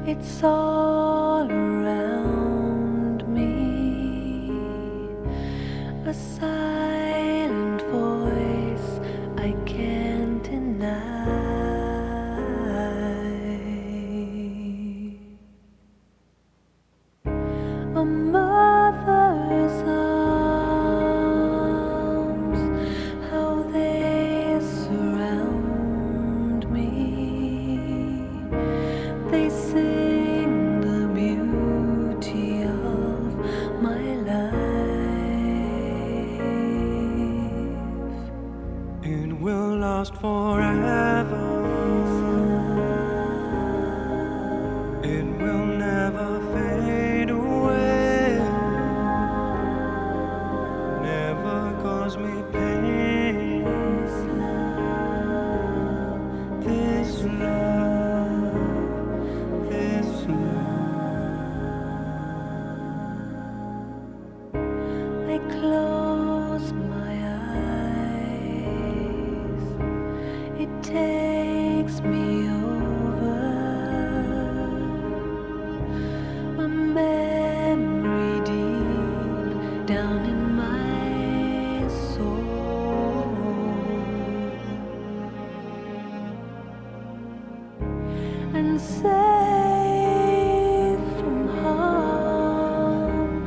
It's all around me, a silent voice I can't deny. A mother's arms, how they surround me. They sing the beauty of my life. It will last forever. It will never fade away. Never cause me pain. This love, this love. I close my eyes, it takes me over, a memory deep down in my soul, and safe from harm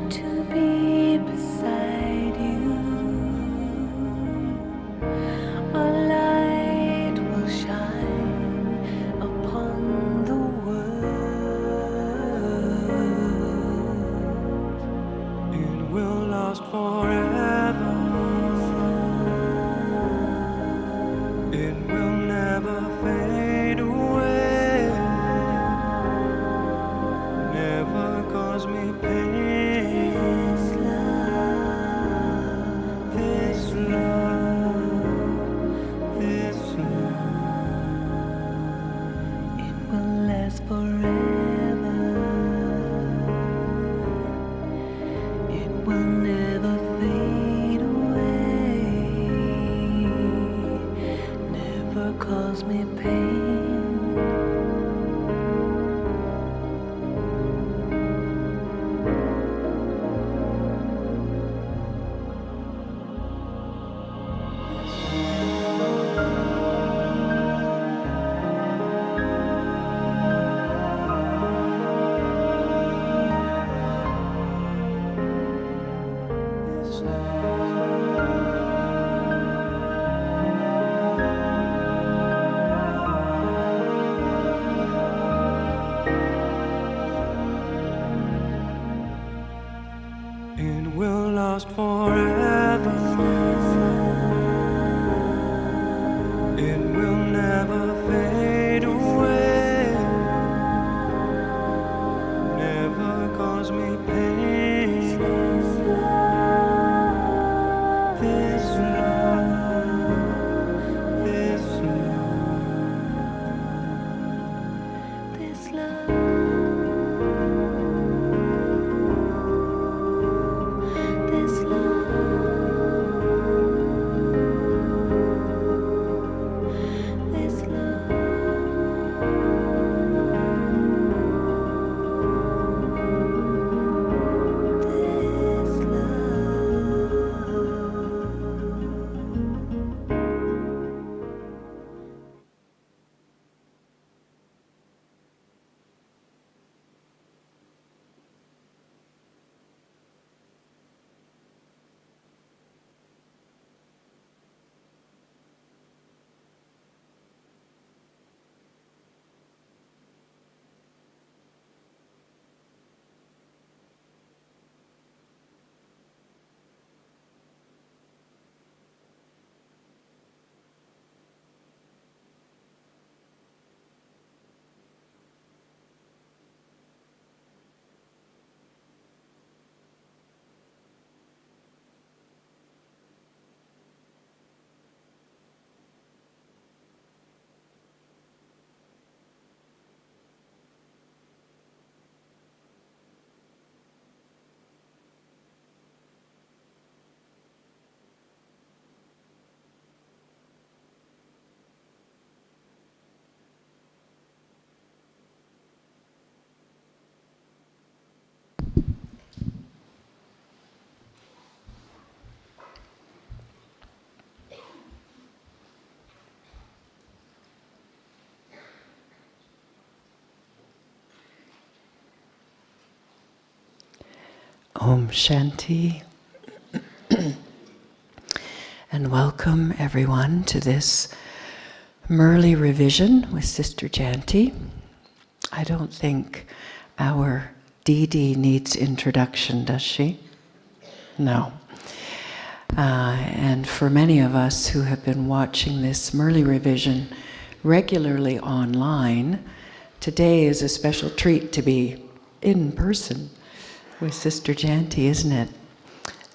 to be beside you. A light will shine upon the world. It will last forever. It will never fade away. Never cause me pain. This love, this love. It will last forever. It will never fade away. Never cause me pain. It will last forever. It will never fade away. Never cause me pain. This love, this love. This love, this love. Om Shanti. And welcome everyone to this Murli revision with Sister Jayanti. I don't think our Didi needs introduction, does she? No. And for many of us who have been watching this Murli revision regularly online, today is a special treat to be in person with Sister Jayanti, isn't it?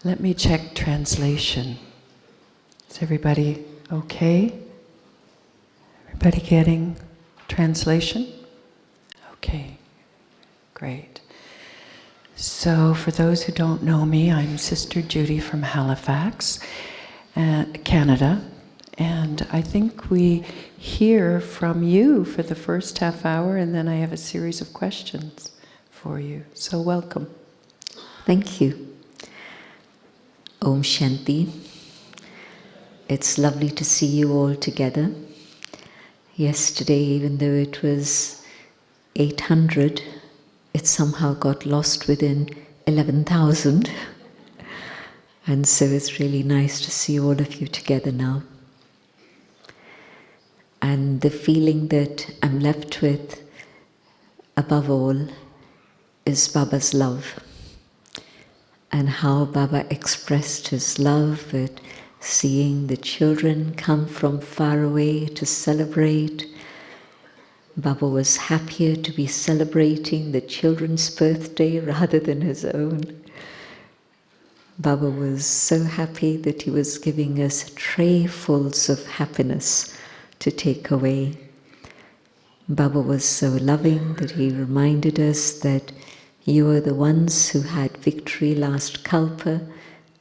Let me check translation. Is everybody okay? Everybody getting translation? Okay, great. So for those who don't know me, I'm Sister Judy from Halifax, Canada, and I think we hear from you for the first half hour, and then I have a series of questions for you. So welcome. Thank you. Om Shanti. It's lovely to see you all together. Yesterday, even though it was 800, it somehow got lost within 11,000. And so it's really nice to see all of you together now. And the feeling that I'm left with, above all, is Baba's love. And how Baba expressed his love at seeing the children come from far away to celebrate. Baba was happier to be celebrating the children's birthday rather than his own. Baba was so happy that he was giving us trayfuls of happiness to take away. Baba was so loving that he reminded us that you are the ones who had victory last Kalpa,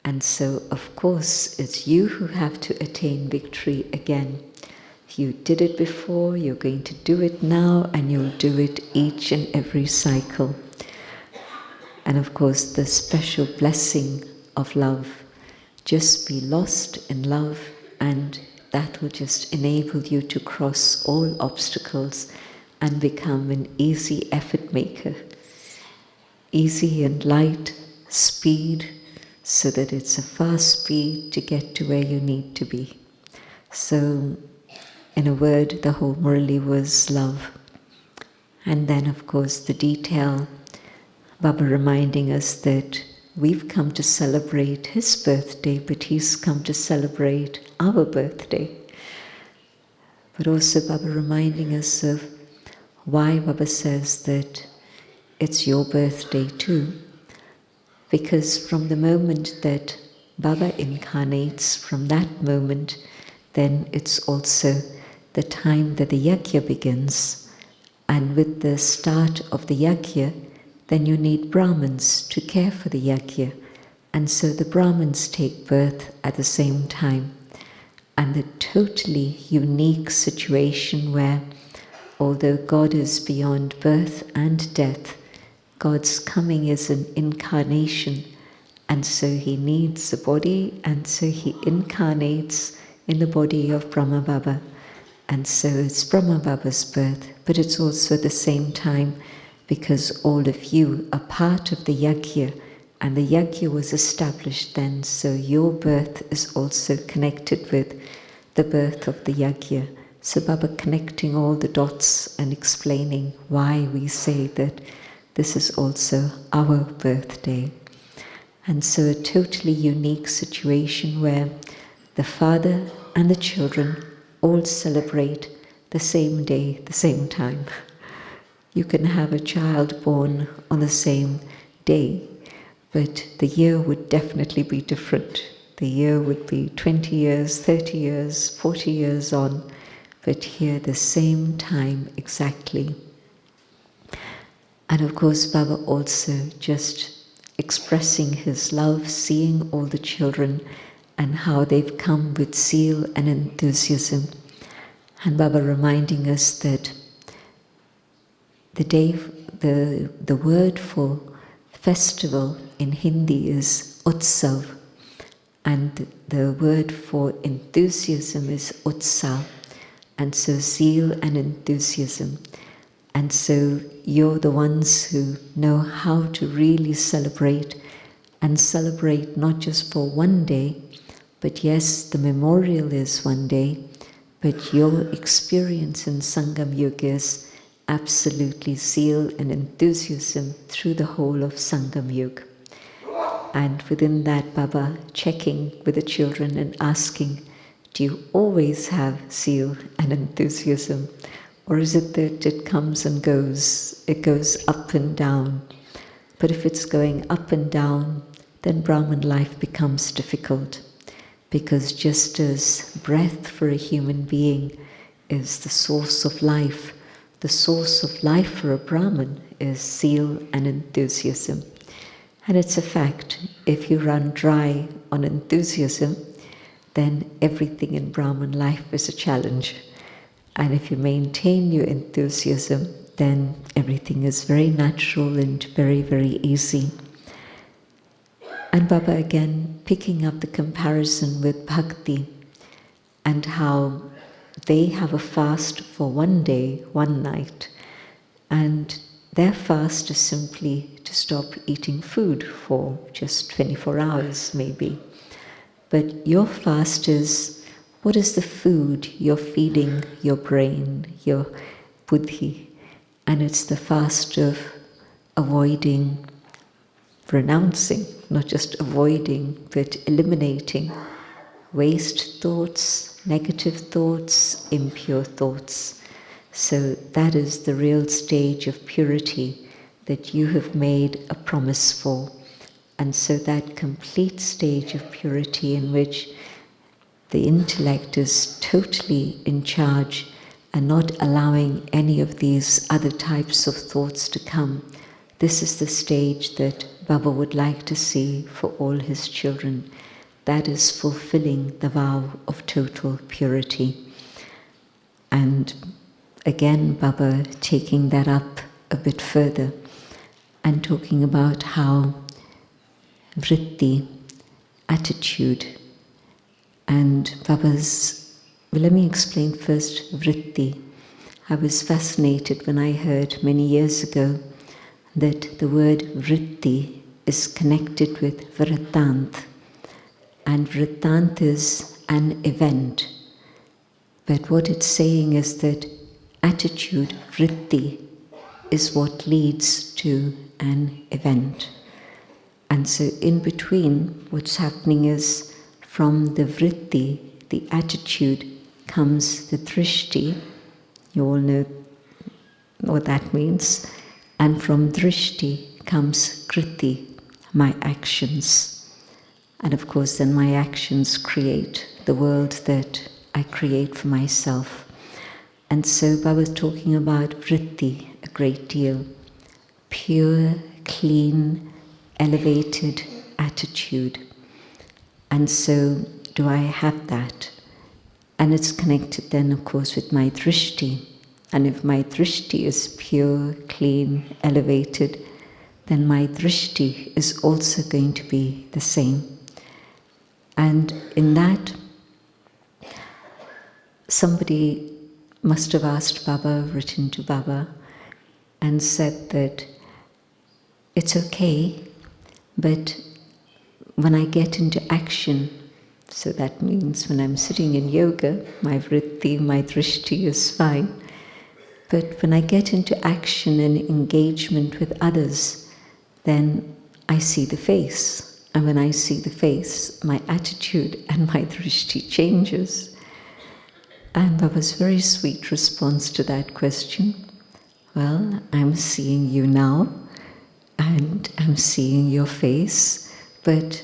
and so of course it's you who have to attain victory again. You did it before, you're going to do it now, and you'll do it each and every cycle. And of course, the special blessing of love. Just be lost in love, and that will just enable you to cross all obstacles and become an easy effort maker. Easy and light, speed, so that it's a fast speed to get to where you need to be. So, in a word, the whole Murli was love. And then, of course, the detail, Baba reminding us that we've come to celebrate his birthday, but he's come to celebrate our birthday. But also Baba reminding us of why Baba says that it's your birthday too. Because from the moment that Baba incarnates, from that moment, then it's also the time that the yajna begins. And with the start of the yajna, then you need Brahmins to care for the yajna. And so the Brahmins take birth at the same time. And the totally unique situation where, although God is beyond birth and death, God's coming is an incarnation, and so he needs a body, and so he incarnates in the body of Brahma Baba. And so it's Brahma Baba's birth, but it's also the same time because all of you are part of the yajna, and the yajna was established then, so your birth is also connected with the birth of the yajna. So Baba connecting all the dots and explaining why we say that this is also our birthday. And so a totally unique situation where the father and the children all celebrate the same day, the same time. You can have a child born on the same day, but the year would definitely be different. The year would be 20 years, 30 years, 40 years on, but here the same time exactly. And of course, Baba also just expressing his love, seeing all the children and how they've come with zeal and enthusiasm. And Baba reminding us that the word for festival in Hindi is utsav, and the word for enthusiasm is utsav, and so zeal and enthusiasm. And so you're the ones who know how to really celebrate and celebrate not just for one day, but yes, the memorial is one day, but your experience in Sangam Yuga is absolutely zeal and enthusiasm through the whole of Sangam Yuga. And within that, Baba checking with the children and asking, do you always have zeal and enthusiasm? Or is it that it comes and goes, it goes up and down? But if it's going up and down, then Brahman life becomes difficult. Because just as breath for a human being is the source of life for a Brahman is zeal and enthusiasm. And it's a fact, if you run dry on enthusiasm, then everything in Brahman life is a challenge. And if you maintain your enthusiasm, then everything is very natural and very, very easy. And Baba again picking up the comparison with Bhakti and how they have a fast for one day, one night, and their fast is simply to stop eating food for just 24 hours maybe. But your fast is, what is the food you're feeding your brain, your buddhi? And it's the fast of avoiding, renouncing, not just avoiding, but eliminating waste thoughts, negative thoughts, impure thoughts. So that is the real stage of purity that you have made a promise for. And so that complete stage of purity in which the intellect is totally in charge and not allowing any of these other types of thoughts to come, this is the stage that Baba would like to see for all his children. That is fulfilling the vow of total purity. And again, Baba taking that up a bit further and talking about how vritti, attitude, and Baba's, well, let me explain first vritti. I was fascinated when I heard many years ago that the word vritti is connected with vrittant, and vrittant is an event. But what it's saying is that attitude, vritti, is what leads to an event. And so in between, what's happening is from the vritti, the attitude, comes the drishti. You all know what that means. And from drishti comes kriti, my actions. And of course then my actions create the world that I create for myself. And so Baba's talking about vritti a great deal. Pure, clean, elevated attitude. And so do I have that? And it's connected then, of course, with my drishti. And if my drishti is pure, clean, elevated, then my drishti is also going to be the same. And in that, somebody must have asked Baba, written to Baba, and said that it's okay, but when I get into action, so that means when I'm sitting in yoga, my vritti, my drishti is fine. But when I get into action and engagement with others, then I see the face. And when I see the face, my attitude and my drishti changes. And Baba's very sweet response to that question, well, I'm seeing you now, and I'm seeing your face, but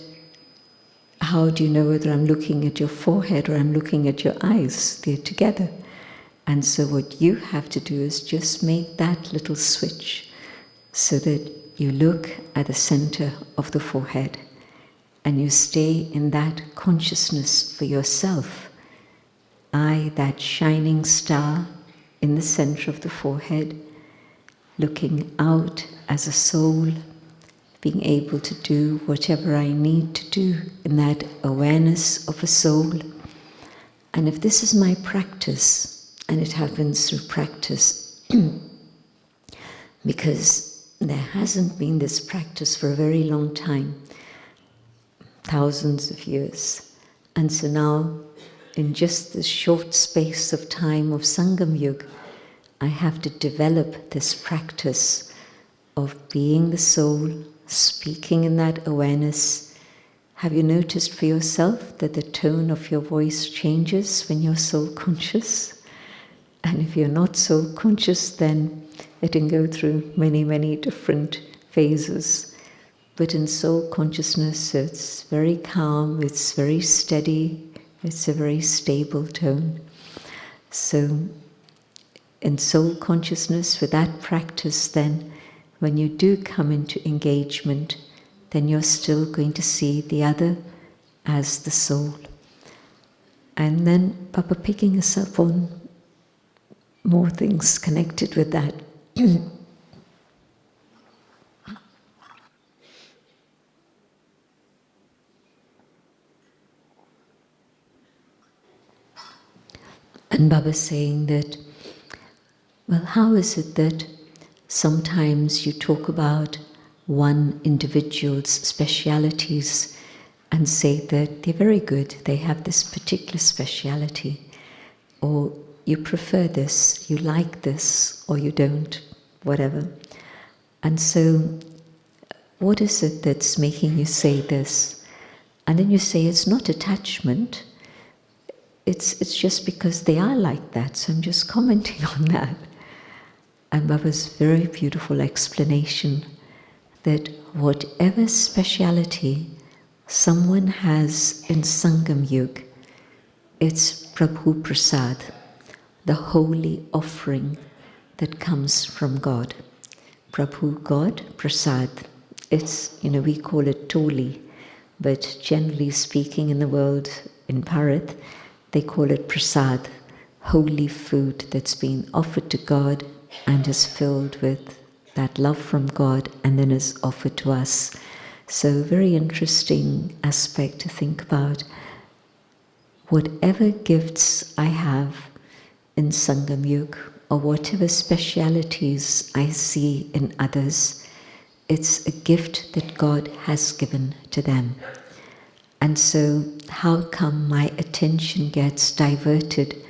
how do you know whether I'm looking at your forehead or I'm looking at your eyes? They're together. And so what you have to do is just make that little switch so that you look at the center of the forehead and you stay in that consciousness for yourself. I, that shining star in the center of the forehead, looking out as a soul, being able to do whatever I need to do in that awareness of a soul. And if this is my practice, and it happens through practice, because there hasn't been this practice for a very long time, thousands of years. And so now, in just this short space of time of Sangam Yuga, I have to develop this practice of being the soul, speaking in that awareness. Have you noticed for yourself that the tone of your voice changes when you're soul conscious? And if you're not soul conscious, then it can go through many, many different phases. But in soul consciousness, it's very calm, it's very steady, it's a very stable tone. So, in soul consciousness, with that practice, then, when you do come into engagement, then you're still going to see the other as the soul. And then Papa picking us up on more things connected with that. And Baba saying that, well, how is it that sometimes you talk about one individual's specialities and say that they're very good, they have this particular speciality, or you prefer this, you like this, or you don't, whatever. And so, what is it that's making you say this? And then you say it's not attachment, it's just because they are like that, so I'm just commenting on that. And Baba's very beautiful explanation that whatever speciality someone has in Sangam Yuga, it's Prabhu Prasad, the holy offering that comes from God. Prabhu, God, Prasad. It's, we call it Toli, but generally speaking in the world, in Bharat, they call it Prasad, holy food that's been offered to God and is filled with that love from God and then is offered to us. So very interesting aspect to think about. Whatever gifts I have in Sangam Yuga, or whatever specialities I see in others, it's a gift that God has given to them. And so how come my attention gets diverted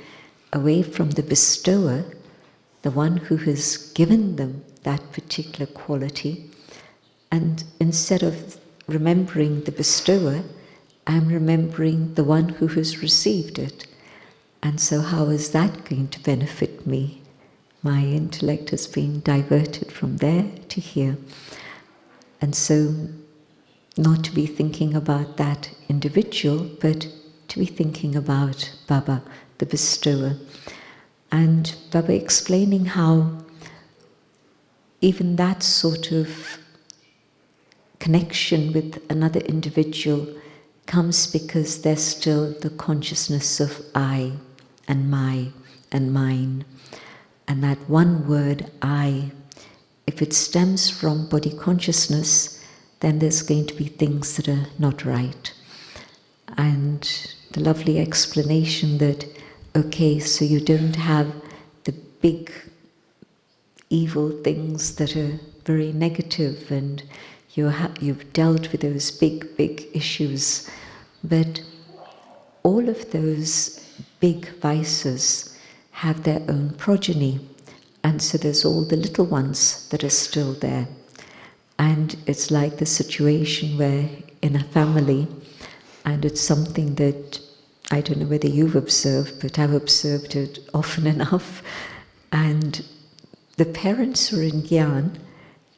away from the bestower, the one who has given them that particular quality, and instead of remembering the bestower, I'm remembering the one who has received it. And so how is that going to benefit me? My intellect has been diverted from there to here. And so not to be thinking about that individual, but to be thinking about Baba, the bestower. And Baba explaining how even that sort of connection with another individual comes because there's still the consciousness of I and my and mine. And that one word, I, if it stems from body consciousness, then there's going to be things that are not right. And the lovely explanation that, okay, so you don't have the big evil things that are very negative, and you've dealt with those big, big issues. But all of those big vices have their own progeny, and so there's all the little ones that are still there. And it's like the situation where in a family, and it's something that I don't know whether you've observed, but I've observed it often enough, and the parents who are in Gyan,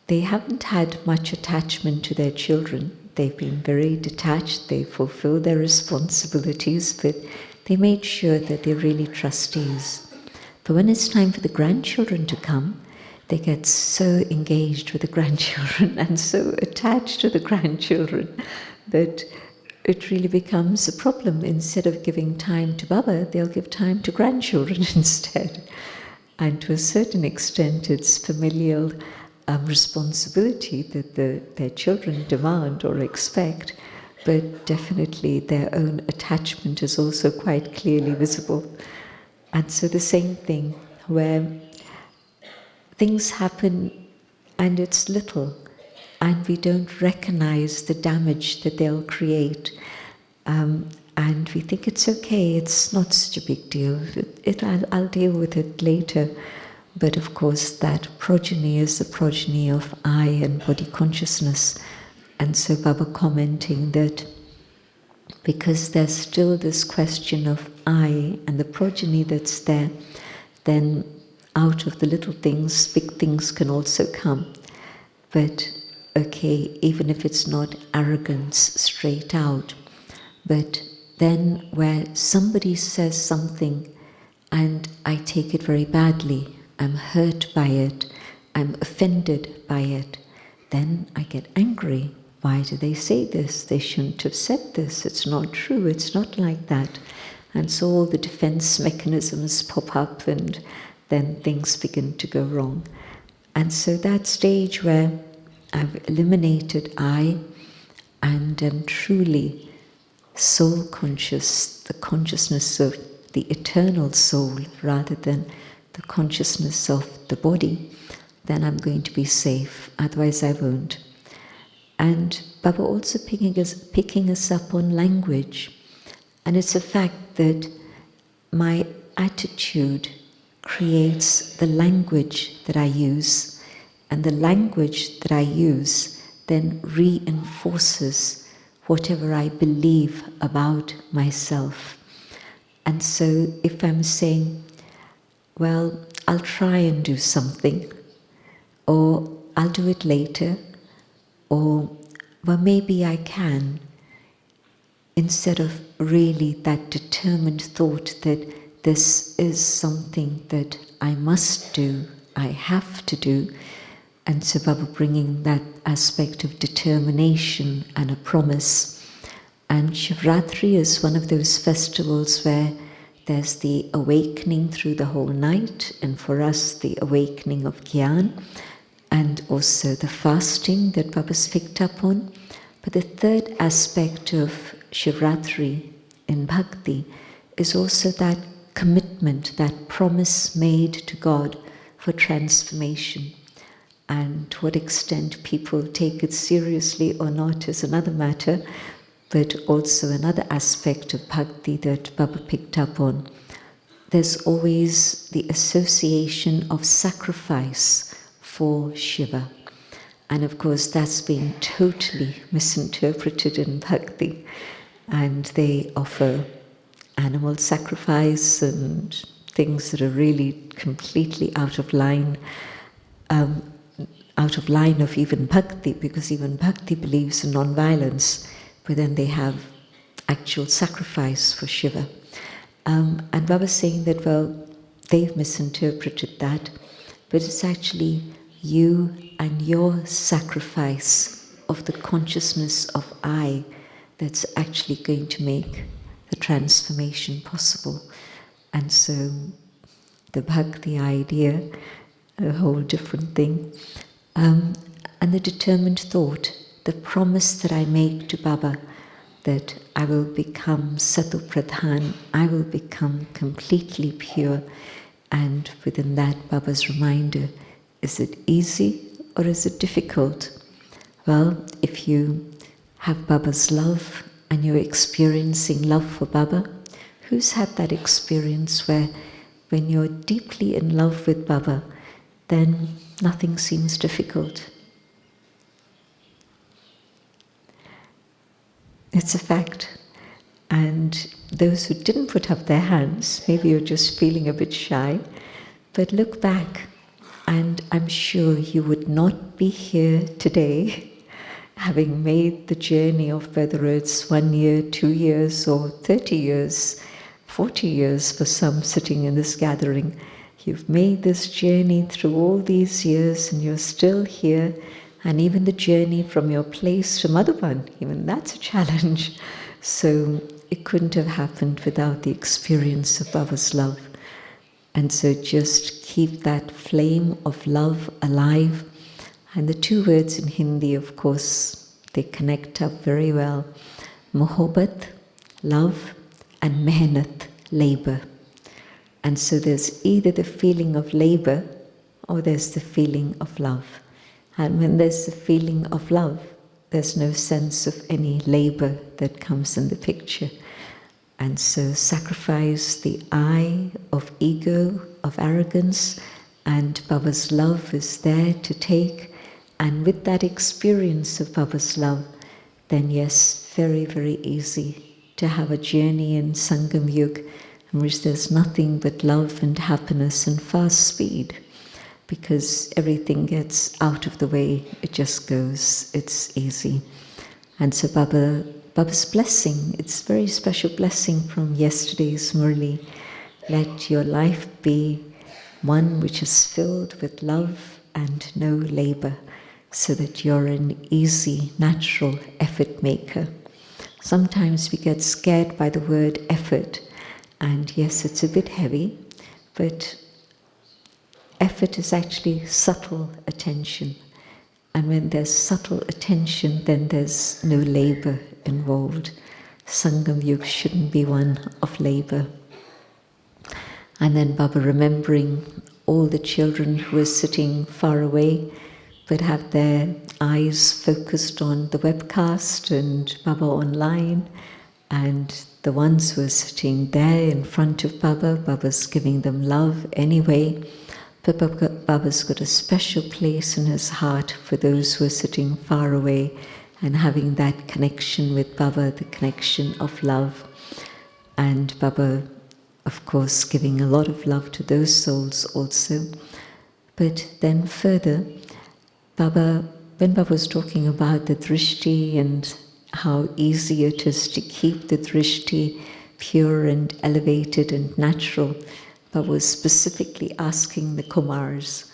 they haven't had much attachment to their children. They've been very detached, they fulfill their responsibilities, but they made sure that they're really trustees. But when it's time for the grandchildren to come, they get so engaged with the grandchildren and so attached to the grandchildren that it really becomes a problem. Instead of giving time to Baba, they'll give time to grandchildren instead. And to a certain extent, it's familial responsibility that their children demand or expect, but definitely their own attachment is also quite clearly visible. And so the same thing, where things happen and it's little, and we don't recognize the damage that they'll create. And we think it's okay, it's not such a big deal, I'll deal with it later. But of course that progeny is the progeny of I and body consciousness. And so Baba commenting that because there's still this question of I and the progeny that's there, then out of the little things, big things can also come. But okay, even if it's not arrogance straight out, but then where somebody says something and I take it very badly, I'm hurt by it, I'm offended by it, then I get angry. Why do they say this? They shouldn't have said this. It's not true. It's not like that. And so all the defense mechanisms pop up and then things begin to go wrong. And so that stage where I've eliminated I and am truly soul conscious, the consciousness of the eternal soul rather than the consciousness of the body, then I'm going to be safe, otherwise I won't. And Baba also picking us up on language. And it's a fact that my attitude creates the language that I use, and the language that I use then reinforces whatever I believe about myself. And so if I'm saying, well, I'll try and do something, or I'll do it later, or, well, maybe I can, instead of really that determined thought that this is something that I must do, I have to do. And so Baba bringing that aspect of determination and a promise. And Shivratri is one of those festivals where there's the awakening through the whole night, and for us the awakening of Gyan, and also the fasting that Baba's picked up on. But the third aspect of Shivratri in Bhakti is also that commitment, that promise made to God for transformation. And to what extent people take it seriously or not is another matter, but also another aspect of Bhakti that Baba picked up on. There's always the association of sacrifice for Shiva. And of course that's been totally misinterpreted in Bhakti. And they offer animal sacrifice and things that are really completely out of line of even Bhakti, because even Bhakti believes in non-violence, but then they have actual sacrifice for Shiva. And Baba's saying that, well, they've misinterpreted that, but it's actually you and your sacrifice of the consciousness of I that's actually going to make the transformation possible. And so the Bhakti idea, a whole different thing. And the determined thought, the promise that I make to Baba, that I will become Satu Pradhan, I will become completely pure. And within that, Baba's reminder, is it easy or is it difficult? Well, if you have Baba's love and you're experiencing love for Baba, who's had that experience where when you're deeply in love with Baba, then nothing seems difficult? It's a fact. And those who didn't put up their hands, maybe you're just feeling a bit shy, but look back, and I'm sure you would not be here today having made the journey of whether it's 1 year, 2 years, or 30 years, 40 years for some sitting in this gathering. You've made this journey through all these years and you're still here, and even the journey from your place to Madhuban, even that's a challenge. So it couldn't have happened without the experience of Baba's love. And so just keep that flame of love alive. And the two words in Hindi, of course, they connect up very well. Mohabbat, love, and mehnat, labor. And so there's either the feeling of labor or there's the feeling of love. And when there's a feeling of love, there's no sense of any labor that comes in the picture. And so sacrifice the I of ego, of arrogance, and Baba's love is there to take. And with that experience of Baba's love, then yes, very, very easy to have a journey in Sangam Yuga in which there's nothing but love and happiness and fast speed, because everything gets out of the way, it just goes, it's easy. And so Baba's blessing, it's a very special blessing from yesterday's Murli. Let your life be one which is filled with love and no labor, so that you're an easy, natural effort maker. Sometimes we get scared by the word effort, and yes, it's a bit heavy, but effort is actually subtle attention. And when there's subtle attention, then there's no labor involved. Sangam Yuga shouldn't be one of labor. And then Baba remembering all the children who are sitting far away, but have their eyes focused on the webcast and Baba online, and the ones who are sitting there in front of Baba, Baba's giving them love anyway. But Baba's got a special place in his heart for those who are sitting far away and having that connection with Baba, the connection of love. And Baba, of course, giving a lot of love to those souls also. But then further, Baba, when Baba was talking about the drishti and how easy it is to keep the drishti pure and elevated and natural, Baba was specifically asking the Kumars,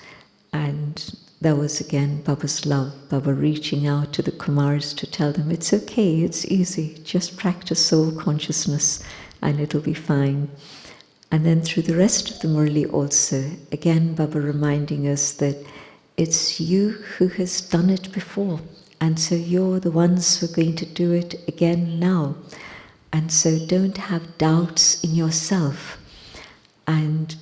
and that was again Baba's love, Baba reaching out to the Kumars to tell them it's okay, it's easy, just practice soul consciousness and it'll be fine. And then through the rest of the Murli also, again Baba reminding us that it's you who has done it before, and so you're the ones who are going to do it again now. And so don't have doubts in yourself. And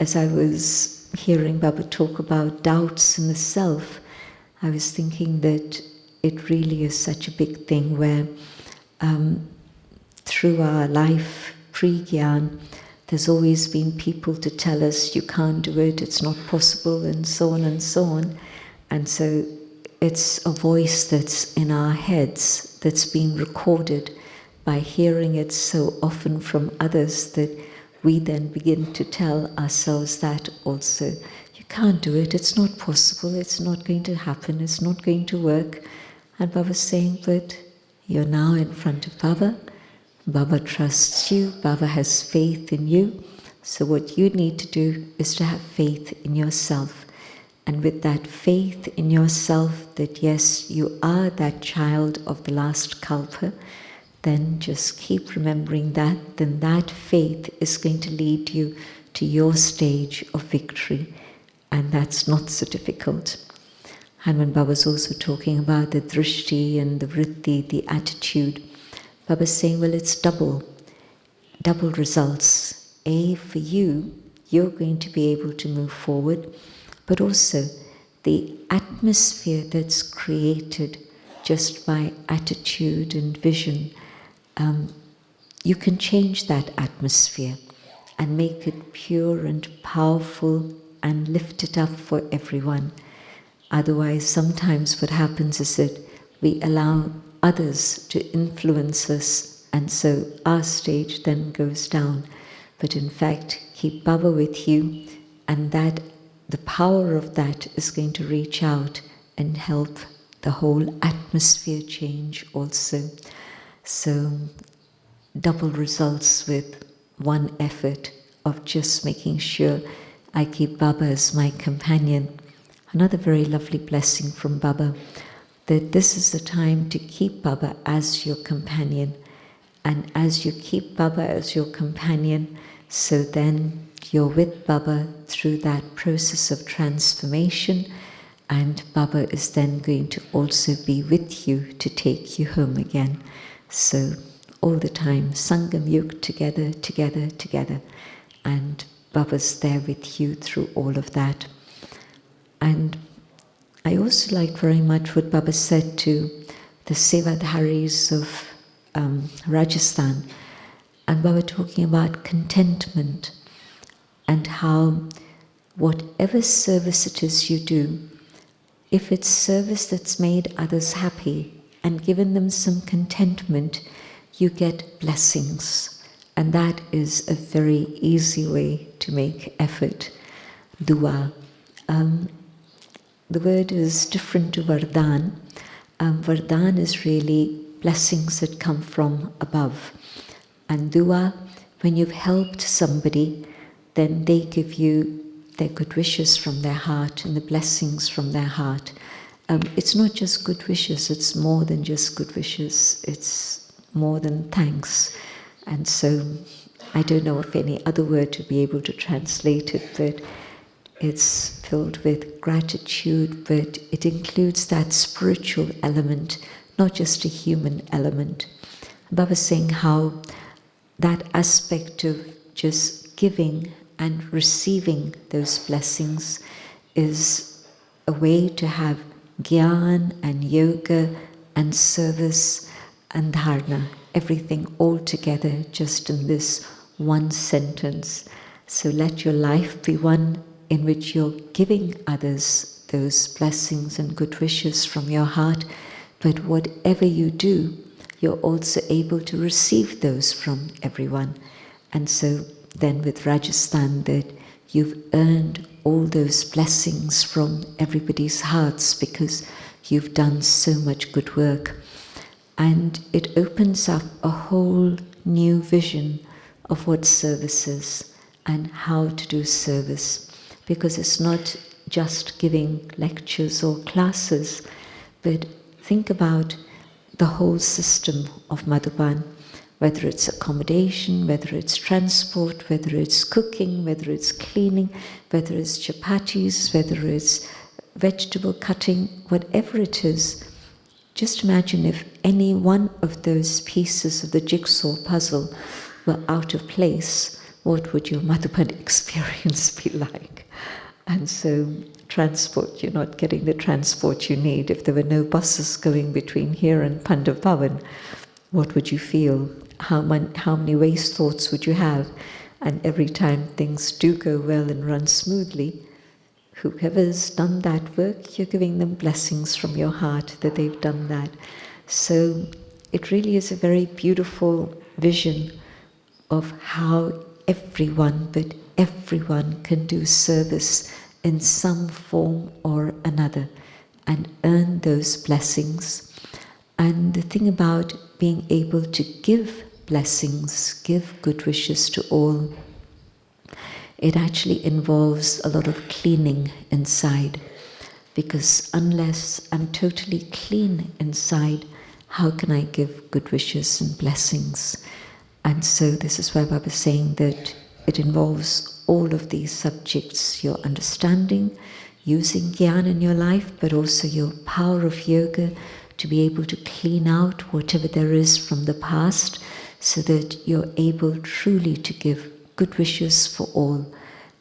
as I was hearing Baba talk about doubts in the self, I was thinking that it really is such a big thing where through our life, pre-Gyan, there's always been people to tell us you can't do it, it's not possible, and so on and so on. And so it's a voice that's in our heads, that's being recorded by hearing it so often from others that we then begin to tell ourselves that also. You can't do it, it's not possible, it's not going to happen, it's not going to work. And Baba's saying, but you're now in front of Baba. Baba trusts you, Baba has faith in you. So what you need to do is to have faith in yourself. And with that faith in yourself that yes, you are that child of the last Kalpa, then just keep remembering that, then that faith is going to lead you to your stage of victory. And that's not so difficult. And when Baba's also talking about the drishti and the vritti, the attitude, Baba's saying, well, it's double results. For you, you're going to be able to move forward, but also the atmosphere that's created just by attitude and vision, you can change that atmosphere and make it pure and powerful and lift it up for everyone. Otherwise, sometimes what happens is that we allow others to influence us, and so our stage then goes down. But in fact, keep Baba with you, and that the power of that is going to reach out and help the whole atmosphere change also. So double results with one effort of just making sure I keep Baba as my companion. Another very lovely blessing from Baba, that this is the time to keep Baba as your companion. And as you keep Baba as your companion, so then you're with Baba through that process of transformation, and Baba is then going to also be with you to take you home again. So all the time, Sangam Yuga, together, together, together. And Baba's there with you through all of that. And I also like very much what Baba said to the Sevadharis of Rajasthan, and Baba talking about contentment and how whatever service it is you do, if it's service that's made others happy and given them some contentment, you get blessings. And that is a very easy way to make effort. Dua. The word is different to Vardhan. Vardhan is really blessings that come from above. And dua, when you've helped somebody, then they give you their good wishes from their heart and the blessings from their heart. It's not just good wishes, it's more than just good wishes, it's more than thanks. And so I don't know of any other word to be able to translate it, but it's filled with gratitude, but it includes that spiritual element, not just a human element. Baba's saying how that aspect of just giving and receiving those blessings is a way to have Gyan and yoga and service and dharana, everything all together just in this one sentence. So let your life be one in which you're giving others those blessings and good wishes from your heart, but whatever you do, you're also able to receive those from everyone. And so then with Rajasthan, that you've earned all those blessings from everybody's hearts because you've done so much good work. And it opens up a whole new vision of what service is and how to do service. Because it's not just giving lectures or classes, but think about the whole system of Madhuban, whether it's accommodation, whether it's transport, whether it's cooking, whether it's cleaning, whether it's chapatis, whether it's vegetable cutting, whatever it is. Just imagine if any one of those pieces of the jigsaw puzzle were out of place, what would your Madhuban experience be like? And so transport, you're not getting the transport you need. If there were no buses going between here and Pandav Bhavan, what would you feel? How many waste thoughts would you have? And every time things do go well and run smoothly, whoever's done that work, you're giving them blessings from your heart that they've done that. So it really is a very beautiful vision of how everyone, but everyone can do service in some form or another and earn those blessings. And the thing about being able to give blessings, give good wishes to all, it actually involves a lot of cleaning inside. Because unless I'm totally clean inside, how can I give good wishes and blessings? And so this is why Baba is saying that it involves all of these subjects, your understanding, using Gyan in your life, but also your power of yoga to be able to clean out whatever there is from the past so that you're able truly to give good wishes for all.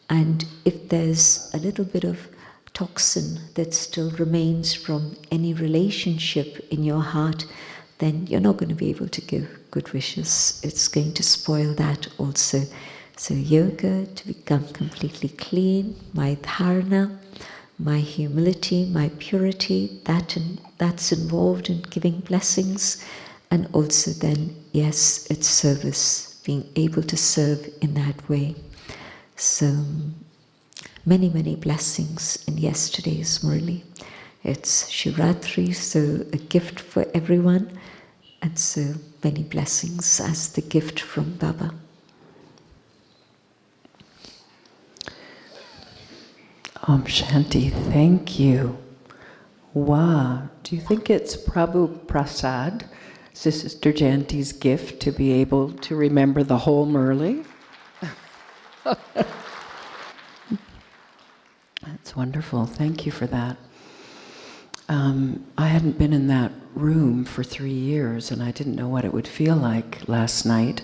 And if there's a little bit of toxin that still remains from any relationship in your heart, then you're not going to be able to give good wishes. It's going to spoil that also. So yoga to become completely clean, my dharana, my humility, my purity, that's involved in giving blessings. And also then, yes, it's service, being able to serve in that way. So many, many blessings in yesterday's Murli. It's Shivratri, so a gift for everyone. And so many blessings as the gift from Baba. Om Shanti, thank you. Wow, do you think it's Prabhu Prasad, Sister Jayanti's gift, to be able to remember the whole Murli? That's wonderful, thank you for that. I hadn't been in that room for 3 years and I didn't know what it would feel like last night.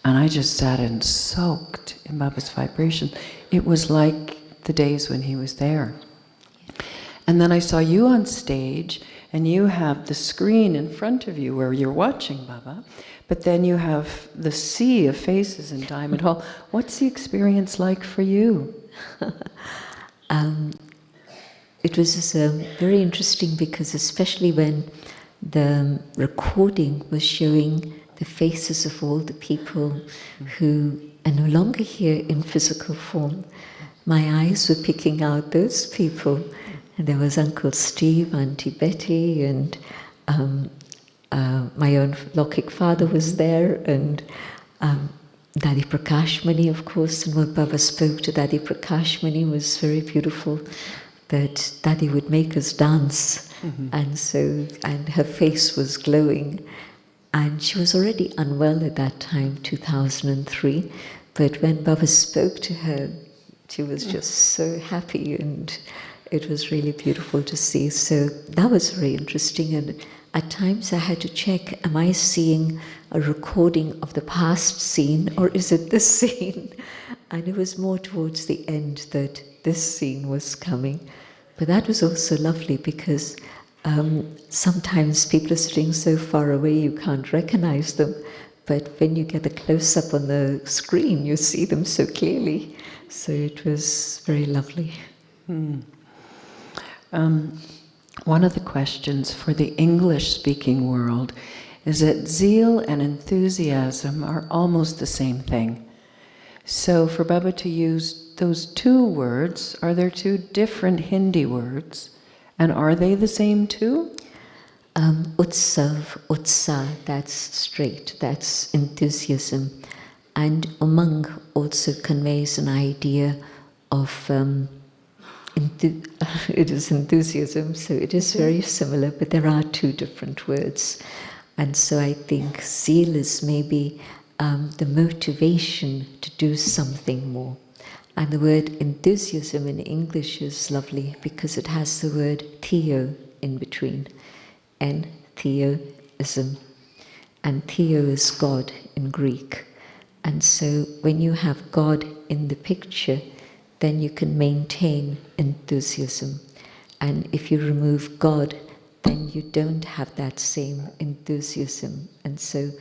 And I just sat and soaked in Baba's vibration. It was like the days when he was there. And then I saw you on stage, and you have the screen in front of you where you're watching Baba, but then you have the sea of faces in Diamond Hall. What's the experience like for you? It was very interesting because especially when the recording was showing the faces of all the people who are no longer here in physical form, my eyes were picking out those people. And there was Uncle Steve, Auntie Betty, and my own Lokik father was there, and Dadi Prakashmani, of course, and when Baba spoke to Dadi Prakashmani was very beautiful, that Dadi would make us dance, and her face was glowing. And she was already unwell at that time, 2003, but when Baba spoke to her, she was just so happy, and it was really beautiful to see. So that was very interesting, and at times I had to check, am I seeing a recording of the past scene, or is it this scene? And it was more towards the end that this scene was coming. But that was also lovely because sometimes people are sitting so far away you can't recognize them, but when you get a close-up on the screen, you see them so clearly. So it was very lovely. One of the questions for the English-speaking world is that zeal and enthusiasm are almost the same thing. So for Baba to use those two words, are there two different Hindi words? And are they the same too? Utsav, utsa, that's straight, that's enthusiasm. And umang also conveys an idea of, it is enthusiasm, so it is very similar, but there are two different words. And so I think zeal is maybe the motivation to do something more. And the word enthusiasm in English is lovely because it has the word theo in between. And theoism. And theo is God in Greek. And so when you have God in the picture, then you can maintain enthusiasm. And if you remove God, then you don't have that same enthusiasm. And so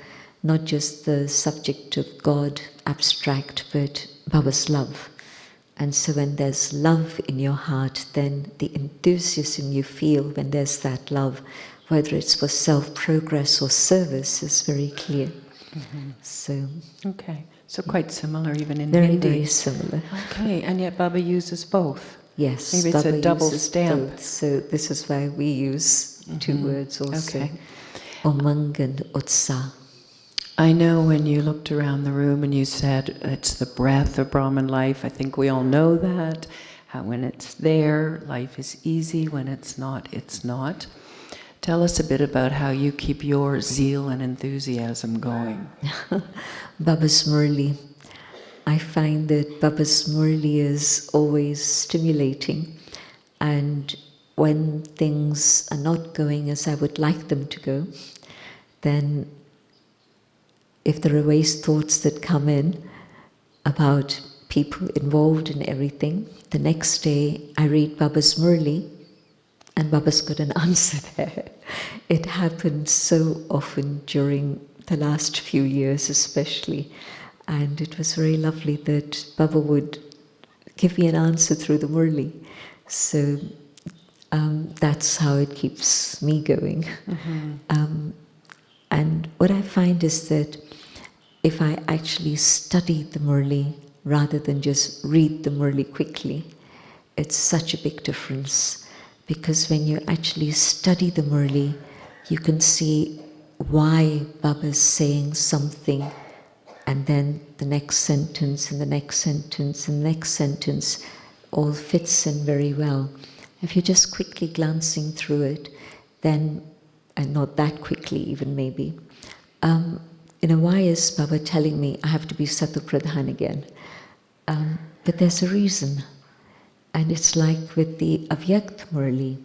not just the subject of God, abstract, but Baba's love. And so when there's love in your heart, then the enthusiasm you feel when there's that love, whether it's for self-progress or service, is very clear. So Okay, so quite similar even in very, Hindi. very similar. Okay, and yet Baba uses both. Yes, Maybe it's Baba a double uses stamp. both, so this is why we use two words also. Okay. Umang and Utsa. I know when you looked around the room and you said it's the breath of Brahman life, I think we all know that. How when it's there, life is easy. When it's not, it's not. Tell us a bit about how you keep your zeal and enthusiasm going. Baba's Murli. I find that Baba's Murli is always stimulating, and when things are not going as I would like them to go, then if there are waste thoughts that come in about people involved in everything, the next day I read Baba's Murli and Baba's got an answer there. It happened so often during the last few years especially, and it was very lovely that Baba would give me an answer through the Murli. So that's how it keeps me going. And what I find is that if I actually study the Murli rather than just read the Murli quickly, it's such a big difference. Because when you actually study the Murli, you can see why Baba is saying something, and then the next sentence, and the next sentence, and the next sentence all fits in very well. If you're just quickly glancing through it, then, and not that quickly even maybe, why is Baba telling me I have to be Satu Pradhan again? But there's a reason. And it's like with the Avyakt Murli.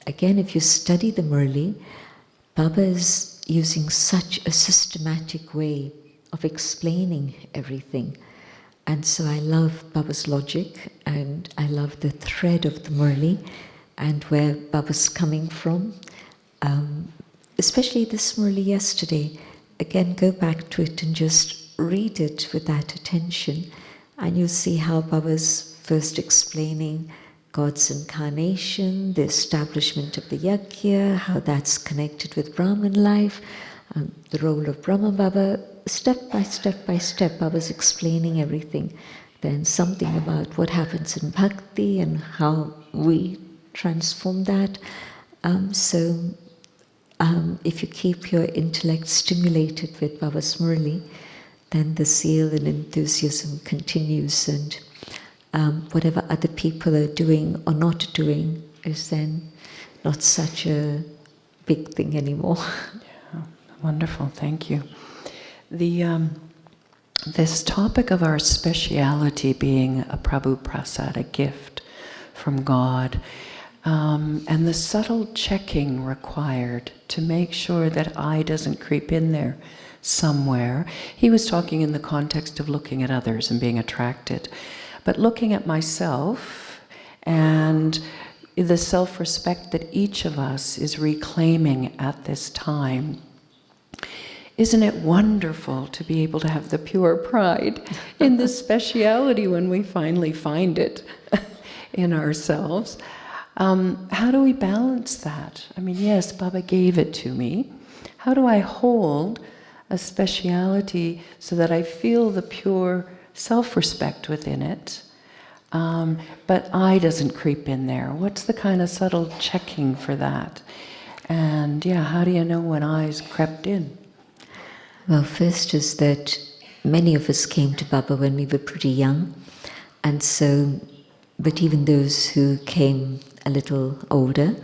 Again, if you study the Murli, Baba is using such a systematic way of explaining everything. And so I love Baba's logic, and I love the thread of the Murli, and where Baba's coming from. Especially this Murli yesterday, again, go back to it and just read it with that attention, and you'll see how Baba's first explaining God's incarnation, the establishment of the Yajna, how that's connected with Brahman life, the role of Brahma Baba. Step by step, Baba's explaining everything. Then something about what happens in bhakti and how we transform that. If you keep your intellect stimulated with Baba's Murli, then the zeal and enthusiasm continues, and whatever other people are doing or not doing is then not such a big thing anymore. Yeah, wonderful, thank you. This topic of our speciality being a Prabhu Prasad, a gift from God, and the subtle checking required to make sure that I doesn't creep in there somewhere. He was talking in the context of looking at others and being attracted, but looking at myself and the self-respect that each of us is reclaiming at this time. Isn't it wonderful to be able to have the pure pride in this speciality when we finally find it in ourselves? How do we balance that? I mean, yes, Baba gave it to me. How do I hold a speciality so that I feel the pure self-respect within it, but I doesn't creep in there? What's the kind of subtle checking for that? And yeah, how do you know when I's crept in? Well, first is that many of us came to Baba when we were pretty young, and so, but even those who came a little older,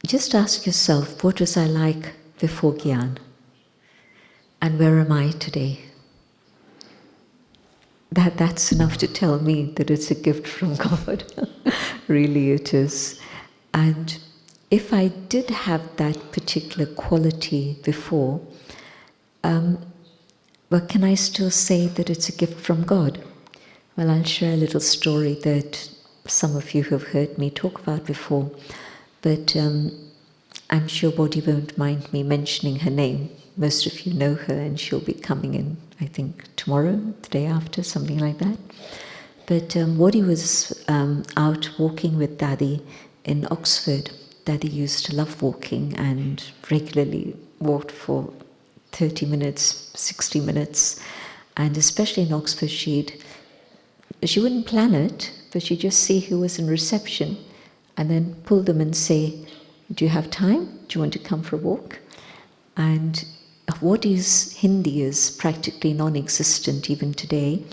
just ask yourself, what was I like before Gyan? And where am I today? That's enough to tell me that it's a gift from God. Really it is. And if I did have that particular quality before, well, can I still say that it's a gift from God? Well, I'll share a little story that some of you have heard me talk about before, but I'm sure Bodhi won't mind me mentioning her name. Most of you know her, and she'll be coming in, I think, tomorrow, the day after, something like that. But Bodhi was out walking with Didi in Oxford. Didi used to love walking and regularly walked for 30 minutes, 60 minutes. And especially in Oxford, she wouldn't plan it, but she'd just see who was in reception and then pull them and say, do you have time? Do you want to come for a walk? And Bodhi's Hindi is practically non-existent even today.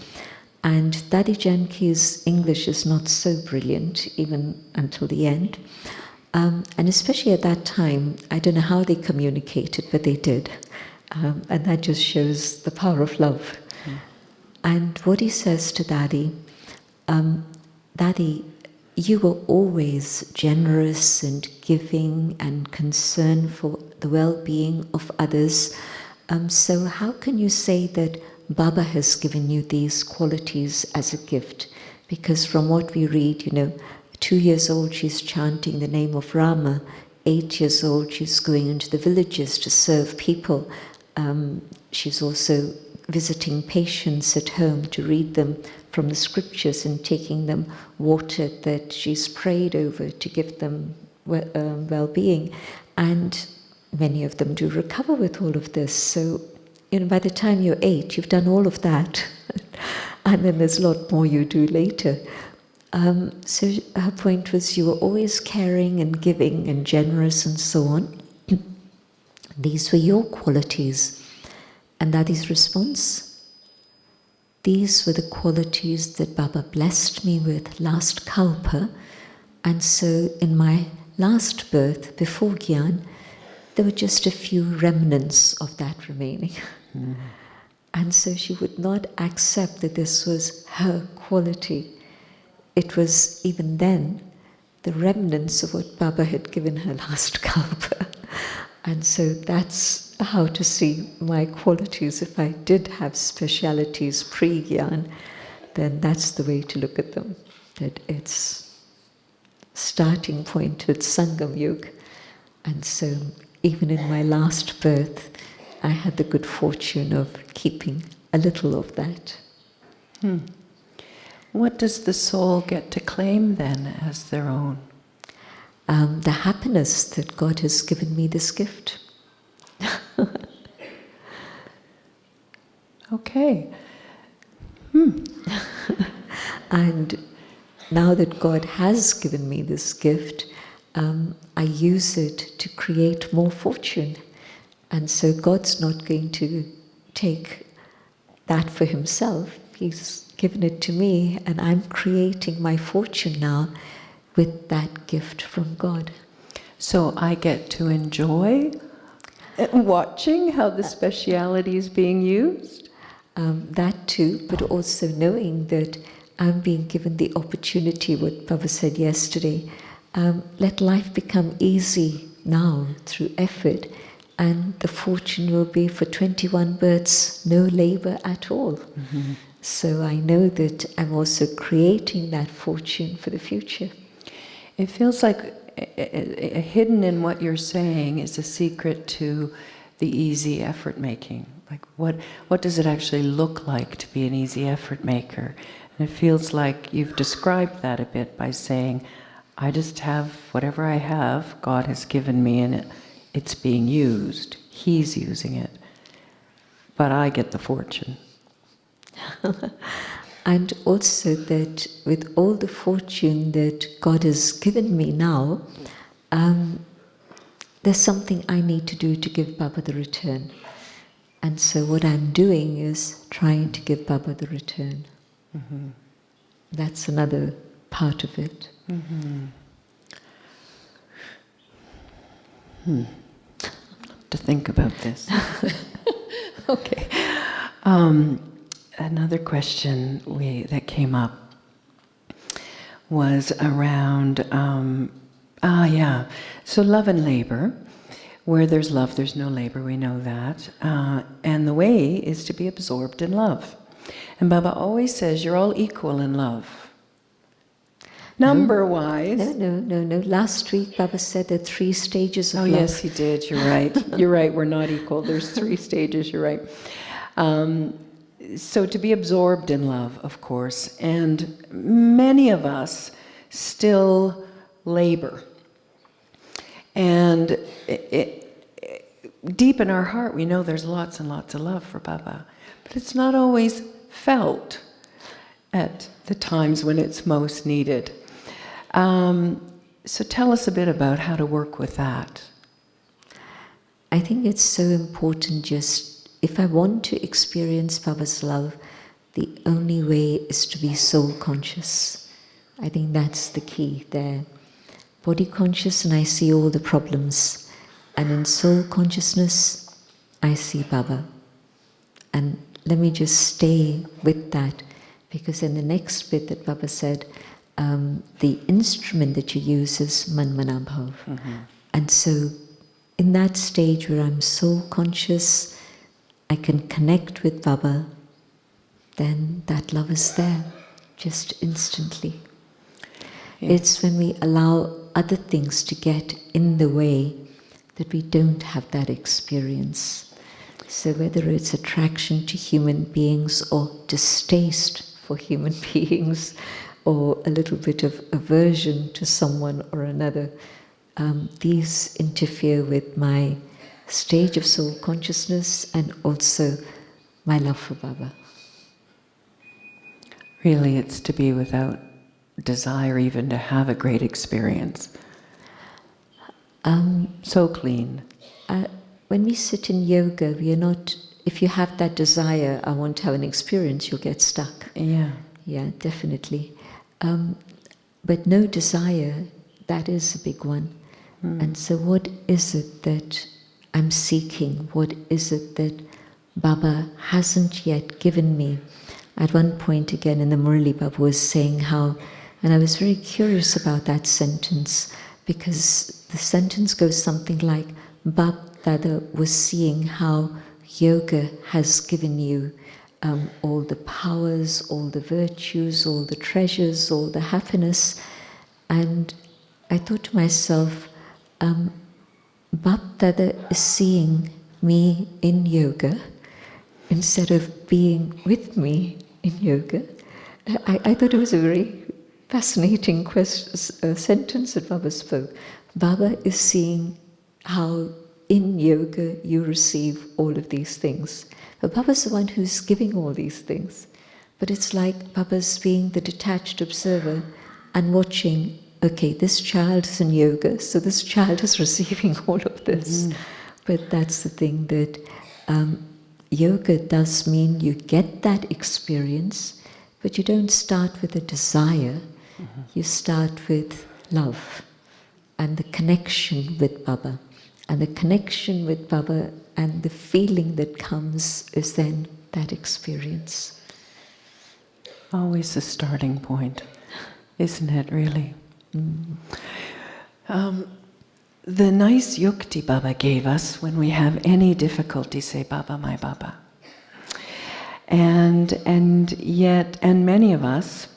And Dadi Janki's English is not so brilliant, even until the end. And especially at that time, I don't know how they communicated, but they did. And that just shows the power of love. Mm. And what he says to Dadi, Dadi, you were always generous and giving and concerned for the well-being of others. So how can you say that Baba has given you these qualities as a gift? Because from what we read, 2 years old, she's chanting the name of Rama. 8 years old, she's going into the villages to serve people. She's also visiting patients at home to read them from the scriptures and taking them water that she's prayed over to give them well-being. And many of them do recover with all of this. So, by the time you're 8, you've done all of that. And then there's a lot more you do later. So her point was, you were always caring and giving and generous and so on. These were your qualities. And Dadi's response, these were the qualities that Baba blessed me with last kalpa. And so in my last birth, before Gyan, there were just a few remnants of that remaining. Mm. And so she would not accept that this was her quality. It was, even then, the remnants of what Baba had given her last kalpa. And so that's how to see my qualities. If I did have specialities pre-Gyan, then that's the way to look at them. That it's starting point with Sangam Yoga. And so even in my last birth, I had the good fortune of keeping a little of that. What does the soul get to claim then as their own? The happiness that God has given me this gift. Okay. And now that God has given me this gift, I use it to create more fortune. And so God's not going to take that for himself. He's given it to me, and I'm creating my fortune now with that gift from God. So I get to enjoy watching how the speciality is being used? That too, but also knowing that I'm being given the opportunity, what Baba said yesterday, let life become easy now through effort, and the fortune will be for 21 births, no labor at all. Mm-hmm. So I know that I'm also creating that fortune for the future. It feels like hidden in what you're saying is a secret to the easy effort making. Like what does it actually look like to be an easy effort maker? And it feels like you've described that a bit by saying, I just have whatever I have, God has given me, and it's being used. He's using it. But I get the fortune. And also that with all the fortune that God has given me now, there's something I need to do to give Baba the return. And so what I'm doing is trying to give Baba the return. Mm-hmm. That's another part of it. Mm-hmm. To think about this. Okay. Another question that came up was around, so love and labor. Where there's love, there's no labor, we know that. And the way is to be absorbed in love. And Baba always says, you're all equal in love. Number-wise. No. Last week Baba said there are 3 stages of love. Oh yes, he did, you're right. You're right, we're not equal. There's 3 stages, you're right. So to be absorbed in love, of course, and many of us still labor. And deep in our heart, we know there's lots and lots of love for Baba, but it's not always felt at the times when it's most needed. So tell us a bit about how to work with that. I think it's so important just, if I want to experience Baba's love, the only way is to be soul conscious. I think that's the key there. Body conscious and I see all the problems. And in soul consciousness, I see Baba. And let me just stay with that, because in the next bit that Baba said, the instrument that you use is Man Mana Bhav. Mm-hmm. And so in that stage where I'm soul conscious, I can connect with Baba, then that love is there, just instantly. Yeah. It's when we allow other things to get in the way that we don't have that experience. So whether it's attraction to human beings or distaste for human beings or a little bit of aversion to someone or another, these interfere with my stage of soul consciousness and also my love for Baba. Really, it's to be without desire even to have a great experience. So clean. When we sit in yoga, we are not, if you have that desire, I want to have an experience, you'll get stuck. Yeah. Yeah, definitely. But no desire, that is a big one. And so what is it that I'm seeking? What is it that Baba hasn't yet given me? At one point again in the Murli, Baba was saying how, and I was very curious about that sentence, because the sentence goes something like, Bab Dada was seeing how yoga has given you all the powers, all the virtues, all the treasures, all the happiness, and I thought to myself, Bap Dada is seeing me in yoga instead of being with me in yoga. I thought it was a very fascinating sentence that Baba spoke. Baba is seeing how in yoga you receive all of these things. But Baba's the one who's giving all these things. But it's like Baba's being the detached observer and watching, okay, this child is in yoga, so this child is receiving all of this. But that's the thing, that yoga does mean you get that experience, but you don't start with a desire. You start with love and the connection with Baba. And the connection with Baba and the feeling that comes is then that experience. Always the starting point, isn't it, really? The nice yukti Baba gave us when we have any difficulty, say, Baba, my Baba. And many of us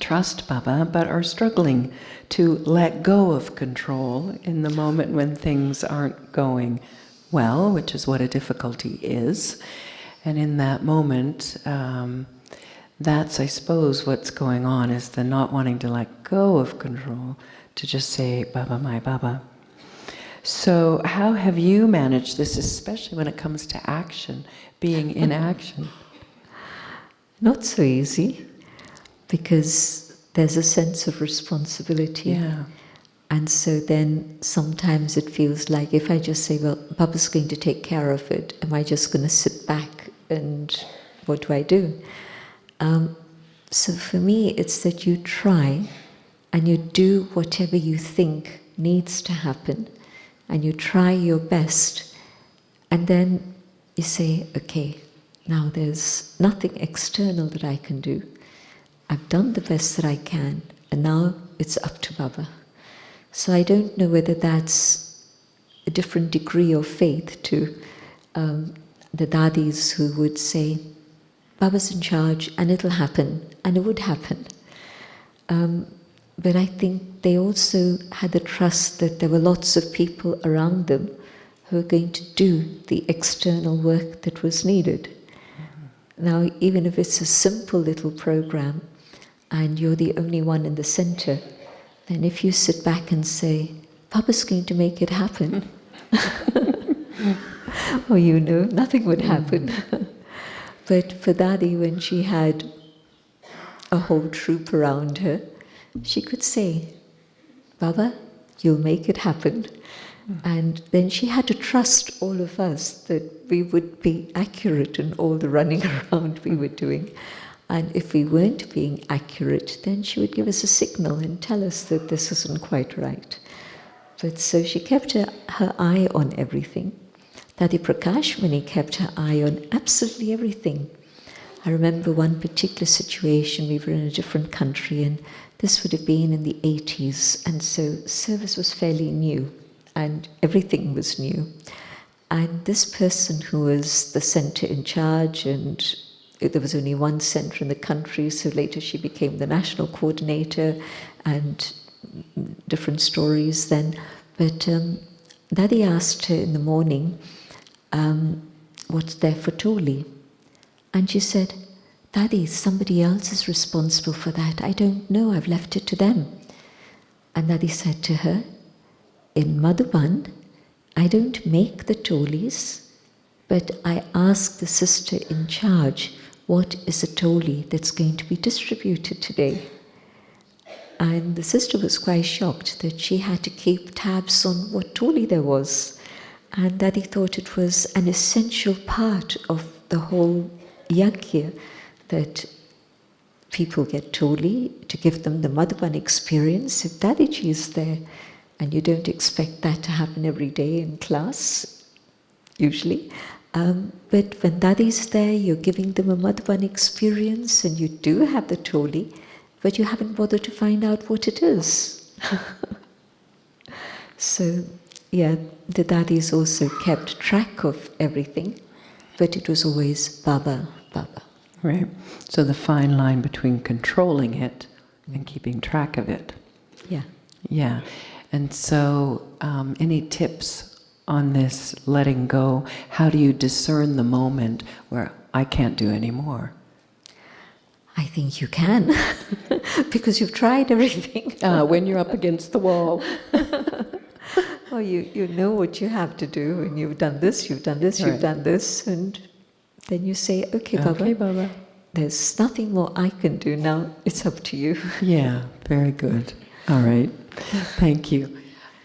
trust Baba, but are struggling to let go of control in the moment when things aren't going well, which is what a difficulty is. And in that moment, that's, I suppose, what's going on, is the not wanting to let go of control, to just say, Baba, my Baba. So how have you managed this, especially when it comes to action, being in action? Not so easy, because there's a sense of responsibility. Yeah. And so then sometimes it feels like, if I just say, well, Baba's going to take care of it, am I just going to sit back and what do I do? So for me, it's that you try and you do whatever you think needs to happen, and you try your best, and then you say, okay, now there's nothing external that I can do. I've done the best that I can, and now it's up to Baba. So I don't know whether that's a different degree of faith to the dadis who would say, Baba's in charge and it'll happen, and it would happen. But I think they also had the trust that there were lots of people around them who were going to do the external work that was needed. Now, even if it's a simple little program and you're the only one in the center, then if you sit back and say, Baba's going to make it happen, or nothing would happen. But for Dadi, when she had a whole troop around her, she could say, Baba, you'll make it happen. And then she had to trust all of us that we would be accurate in all the running around we were doing. And if we weren't being accurate, then she would give us a signal and tell us that this isn't quite right. But so she kept her eye on everything. Dadi Prakashmani kept her eye on absolutely everything. I remember one particular situation, we were in a different country, and this would have been in the 80s, and so service was fairly new, and everything was new. And this person who was the center in charge, and there was only one center in the country, so later she became the national coordinator, and different stories then. But Dadi asked her in the morning, what's there for Toli? And she said, Dadi, somebody else is responsible for that. I don't know, I've left it to them. And Dadi said to her, in Madhuban, I don't make the tolis, but I ask the sister in charge, what is a toli that's going to be distributed today? And the sister was quite shocked that she had to keep tabs on what toli there was. And Dadi thought it was an essential part of the whole yagya, that people get toli to give them the Madhuban experience. If Dadiji is there, and you don't expect that to happen every day in class, usually. But when Dadi's there, you're giving them a Madhuban experience, and you do have the toli, but you haven't bothered to find out what it is. So, yeah, the Dadis also kept track of everything, but it was always Baba, Baba. Right. So the fine line between controlling it and keeping track of it. Yeah. Yeah. And so, any tips on this letting go? How do you discern the moment where I can't do any more? I think you can, because you've tried everything. When you're up against the wall. Well, you know what you have to do, and you've done this, you've done this, Right. you've done this, and then you say, okay, Okay, Baba, Baba. there's nothing more I can do now, it's up to you. Yeah, very good. All right. Thank you.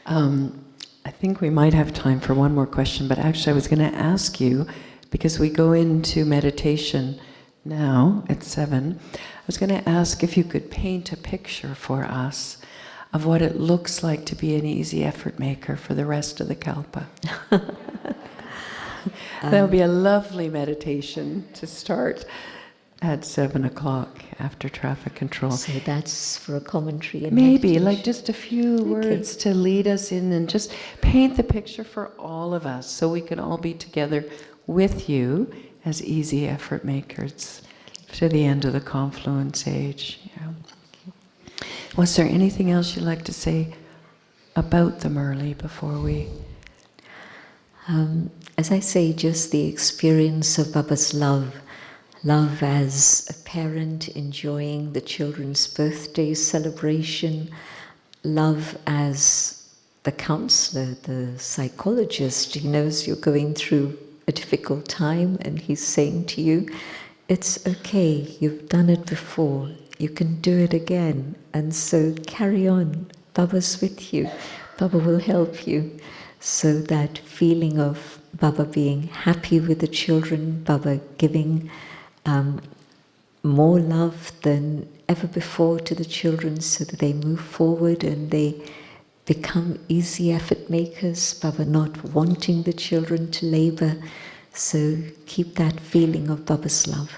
I think we might have time for one more question, but actually I was going to ask you, because we go into meditation now at 7, I was going to ask if you could paint a picture for us of what it looks like to be an easy effort maker for the rest of the Kalpa. That would be a lovely meditation to start at 7 o'clock after traffic control. So that's for a commentary and Maybe, meditation. like just a few words to lead us in and just paint the picture for all of us so we can all be together with you as easy effort makers to the end of the confluence age. Yeah. Was there anything else you'd like to say about the Murli before we... As I say, just the experience of Baba's love as a parent enjoying the children's birthday celebration, love as the counselor, the psychologist. He knows you're going through a difficult time and he's saying to you, it's okay, you've done it before, you can do it again, and so carry on, Baba's with you, Baba will help you. So that feeling of Baba being happy with the children, Baba giving more love than ever before to the children so that they move forward and they become easy effort makers, Baba not wanting the children to labor. So keep that feeling of Baba's love.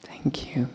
Thank you.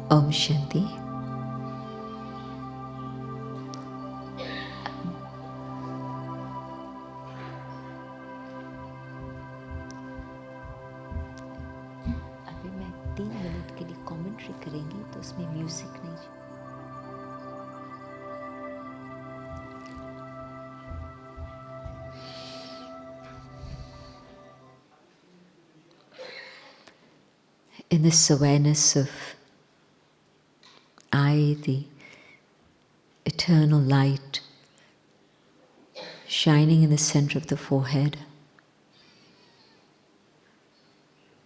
Om Shanti. अभी मैं 3 minute के लिए commentary करेंगी तो उसमें music नहीं. In this awareness of I, the eternal light, shining in the center of the forehead,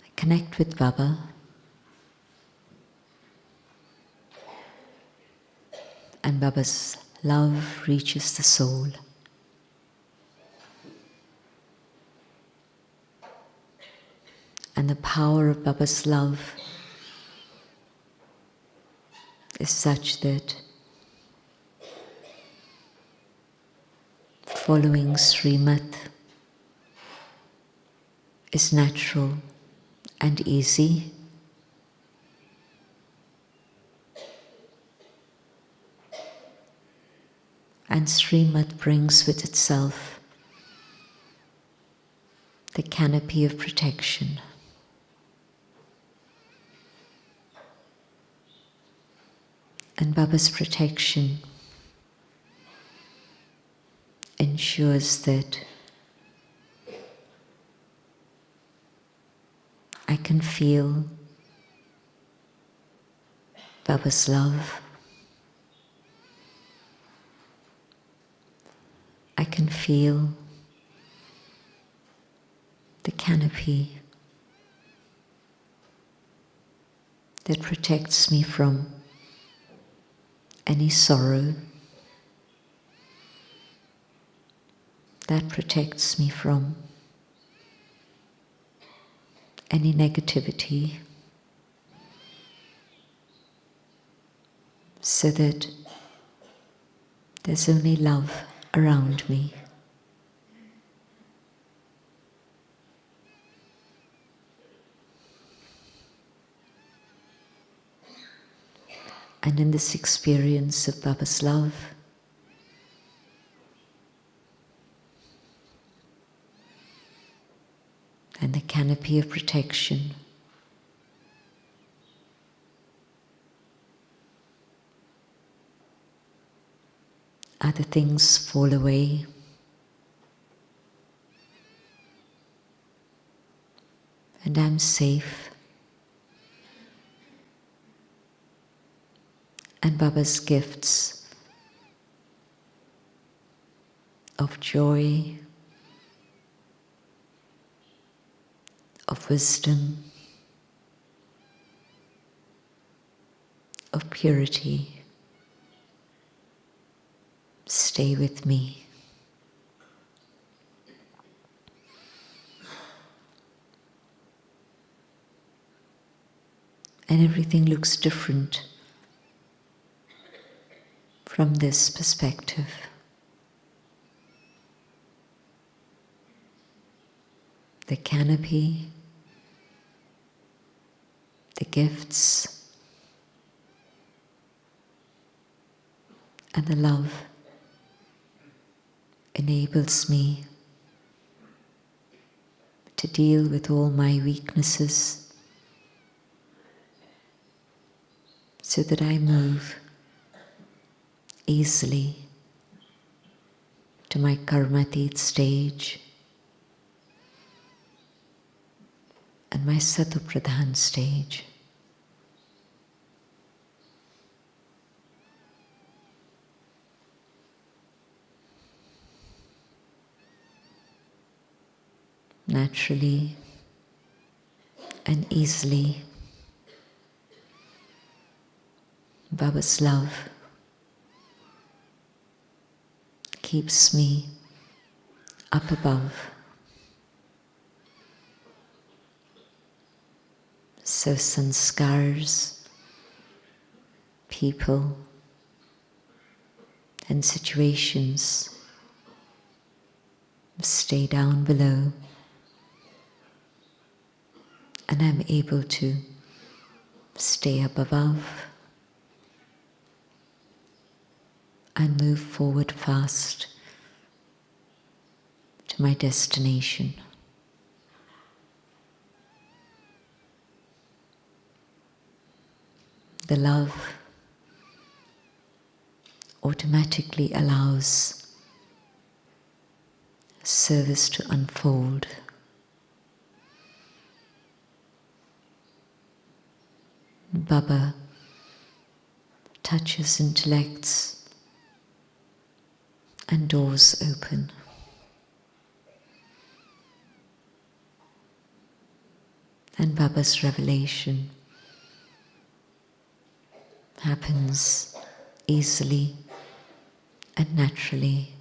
I connect with Baba. And Baba's love reaches the soul. And the power of Baba's love is such that following Srimad is natural and easy. And Srimad brings with itself the canopy of protection. And Baba's protection ensures that I can feel Baba's love. I can feel the canopy that protects me from any sorrow, that protects me from any negativity, so that there's only love around me. And in this experience of Baba's love, and the canopy of protection, other things fall away. And I'm safe. And Baba's gifts of joy, of wisdom, of purity stay with me. And everything looks different from this perspective. The canopy, the gifts, and the love enables me to deal with all my weaknesses so that I move easily to my karmatit stage and my satupradhan stage. Naturally and easily, Baba's love keeps me up above. So sanskars, people, and situations stay down below, and I'm able to stay up above and move forward fast to my destination. The love automatically allows service to unfold. Baba touches intellects and doors open. And Baba's revelation happens easily and naturally,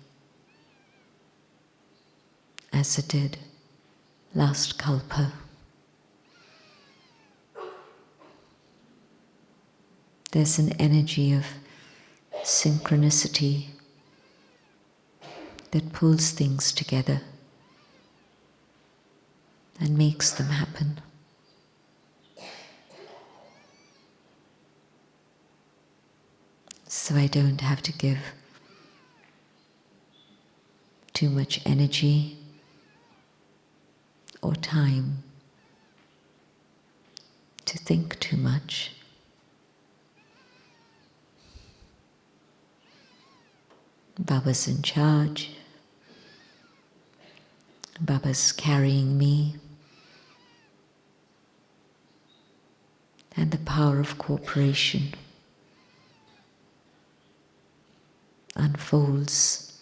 as it did last kalpa. There's an energy of synchronicity that pulls things together and makes them happen. So I don't have to give too much energy or time to think too much. Baba's in charge. Baba's carrying me. And the power of cooperation unfolds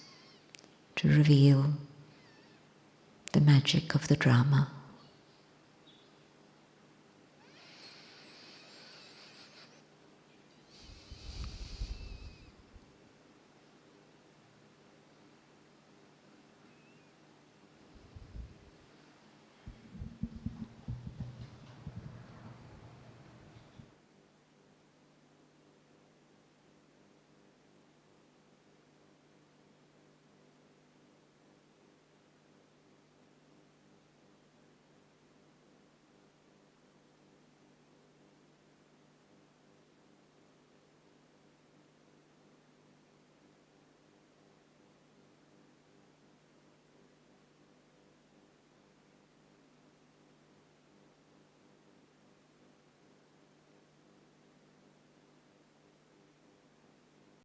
to reveal the magic of the drama.